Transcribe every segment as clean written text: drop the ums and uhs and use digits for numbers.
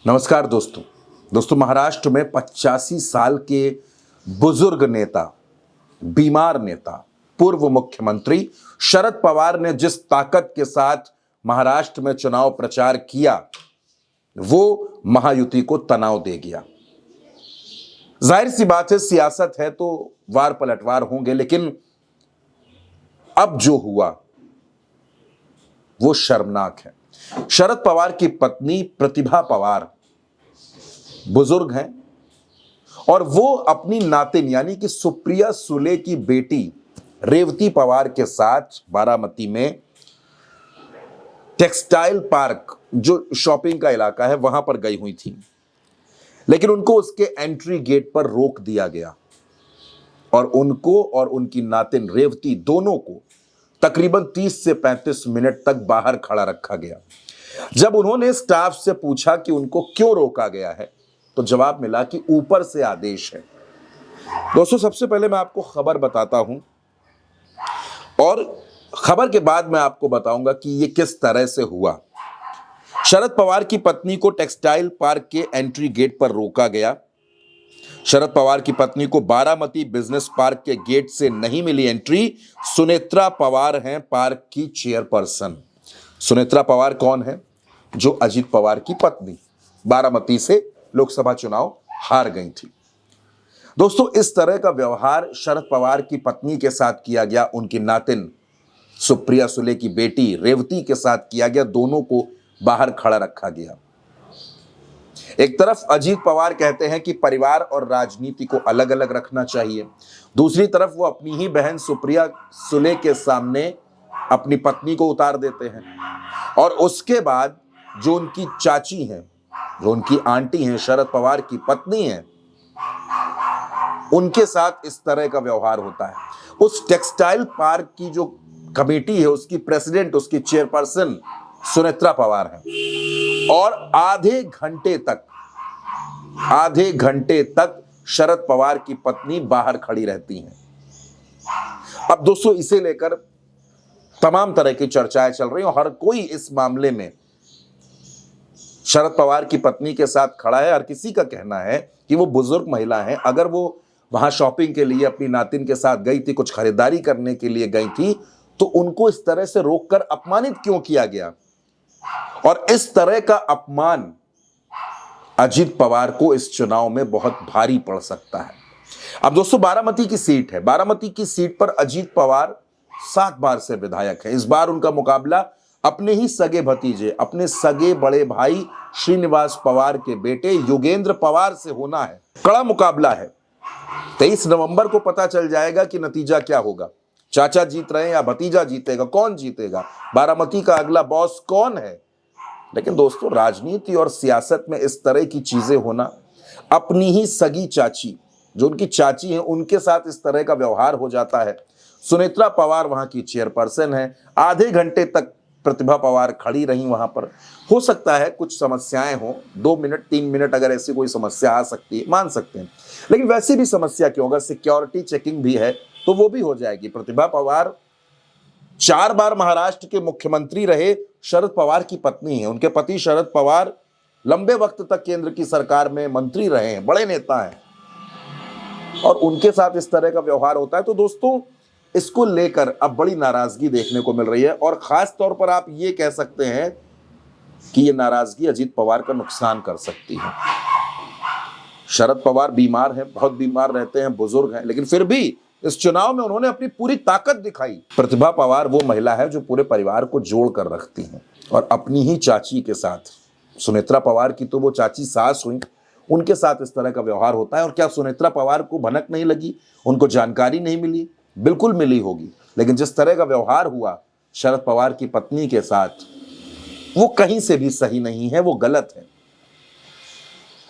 नमस्कार दोस्तों महाराष्ट्र में 85 साल के बुजुर्ग नेता, बीमार नेता, पूर्व मुख्यमंत्री शरद पवार ने जिस ताकत के साथ महाराष्ट्र में चुनाव प्रचार किया वो महायुति को तनाव दे गया। जाहिर सी बात है, सियासत है तो वार पलटवार होंगे, लेकिन अब जो हुआ वो शर्मनाक है। शरद पवार की पत्नी प्रतिभा पवार बुजुर्ग हैं और वो अपनी नातिन यानी कि सुप्रिया सुले की बेटी रेवती पवार के साथ बारामती में टेक्सटाइल पार्क, जो शॉपिंग का इलाका है, वहां पर गई हुई थी, लेकिन उनको उसके एंट्री गेट पर रोक दिया गया और उनको और उनकी नातिन रेवती दोनों को तकरीबन 30 से 35 मिनट तक बाहर खड़ा रखा गया। जब उन्होंने स्टाफ से पूछा कि उनको क्यों रोका गया है, तो जवाब मिला कि ऊपर से आदेश है। दोस्तों, सबसे पहले मैं आपको खबर बताता हूं और खबर के बाद मैं आपको बताऊंगा कि यह किस तरह से हुआ। शरद पवार की पत्नी को टेक्सटाइल पार्क के एंट्री गेट पर रोका गया। शरद पवार की पत्नी को बारामती बिजनेस पार्क के गेट से नहीं मिली एंट्री। सुनेत्रा पवार हैं पार्क की चेयरपर्सन। सुनेत्रा पवार कौन है? जो अजीत पवार की पत्नी, बारामती से लोकसभा चुनाव हार गई थी। दोस्तों, इस तरह का व्यवहार शरद पवार की पत्नी के साथ किया गया, उनकी नातिन सुप्रिया सुले की बेटी रेवती के साथ किया गया। दोनों को बाहर खड़ा रखा गया। एक तरफ अजीत पवार कहते हैं कि परिवार और राजनीति को अलग अलग रखना चाहिए, दूसरी तरफ वो अपनी ही बहन सुप्रिया सुले के सामने अपनी पत्नी को उतार देते हैं और उसके बाद जो उनकी चाची हैं, जो उनकी आंटी हैं, शरद पवार की पत्नी हैं, उनके साथ इस तरह का व्यवहार होता है। उस टेक्सटाइल पार्क की जो कमेटी है, उसकी प्रेसिडेंट, उसकी चेयरपर्सन सुनेत्रा पवार है और आधे घंटे तक शरद पवार की पत्नी बाहर खड़ी रहती हैं। अब दोस्तों, इसे लेकर तमाम तरह की चर्चाएं चल रही हैं और हर कोई इस मामले में शरद पवार की पत्नी के साथ खड़ा है। हर किसी का कहना है कि वो बुजुर्ग महिला है, अगर वो वहां शॉपिंग के लिए अपनी नातिन के साथ गई थी, कुछ खरीदारी करने के लिए गई थी, तो उनको इस तरह से रोककर अपमानित क्यों किया गया? और इस तरह का अपमान अजीत पवार को इस चुनाव में बहुत भारी पड़ सकता है। अब दोस्तों, बारामती की सीट है। बारामती की सीट पर अजीत पवार 7 बार से विधायक है। इस बार उनका मुकाबला अपने ही सगे भतीजे, अपने सगे बड़े भाई श्रीनिवास पवार के बेटे योगेंद्र पवार से होना है। कड़ा मुकाबला है। 23 नवंबर को पता चल जाएगा कि नतीजा क्या होगा। चाचा जीत रहे हैं या भतीजा जीतेगा, कौन जीतेगा, बारामती का अगला बॉस कौन है? लेकिन दोस्तों, राजनीति और सियासत में इस तरह की चीजें होना, अपनी ही सगी चाची, जो उनकी चाची है, उनके साथ इस तरह का व्यवहार हो जाता है। सुनेत्रा पवार वहां की चेयरपर्सन है। आधे घंटे तक प्रतिभा पवार खड़ी रही वहां पर। हो सकता है कुछ समस्याएं हो, 2 मिनट 3 मिनट अगर ऐसी कोई समस्या आ सकती है, मान सकते हैं, लेकिन वैसी भी समस्या क्यों? अगर सिक्योरिटी चेकिंग भी है तो वो भी हो जाएगी। प्रतिभा पवार 4 बार महाराष्ट्र के मुख्यमंत्री रहे, शरद पवार की पत्नी है। उनके पति शरद पवार लंबे वक्त तक केंद्र की सरकार में मंत्री रहे हैं, बड़े नेता हैं, और उनके साथ इस तरह का व्यवहार होता है। तो दोस्तों, इसको लेकर अब बड़ी नाराजगी देखने को मिल रही है और खास तौर पर आप ये कह सकते हैं कि ये नाराजगी अजीत पवार का नुकसान कर सकती है। शरद पवार बीमार हैं, बहुत बीमार रहते हैं, बुजुर्ग हैं, लेकिन फिर भी इस चुनाव में उन्होंने अपनी पूरी ताकत दिखाई। प्रतिभा पवार वो महिला है जो पूरे परिवार को जोड़ कर रखती हैं और अपनी ही चाची के साथ, सुनेत्रा पवार की तो वो चाची सास हुई, उनके साथ इस तरह का व्यवहार होता है। और क्या सुनेत्रा पवार को भनक नहीं लगी? उनको जानकारी नहीं मिली? बिल्कुल मिली होगी, लेकिन जिस तरह का व्यवहार हुआ शरद पवार की पत्नी के साथ, वो कहीं से भी सही नहीं है, वो गलत है।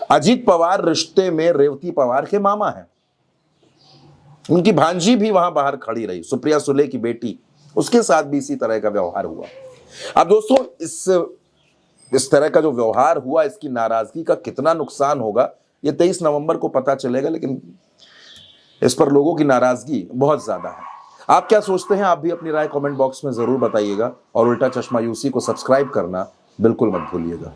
अजीत पवार रिश्ते में रेवती पवार के मामा हैं। उनकी भांजी भी वहां बाहर खड़ी रही, सुप्रिया सुले की बेटी, उसके साथ भी इसी तरह का व्यवहार हुआ। अब दोस्तों, इस तरह का जो व्यवहार हुआ, इसकी नाराजगी का कितना नुकसान होगा ये 23 नवंबर को पता चलेगा, लेकिन इस पर लोगों की नाराजगी बहुत ज्यादा है। आप क्या सोचते हैं? आप भी अपनी राय कमेंट बॉक्स में जरूर बताइएगा और उल्टा चश्मा यूसी को सब्सक्राइब करना बिल्कुल मत भूलिएगा।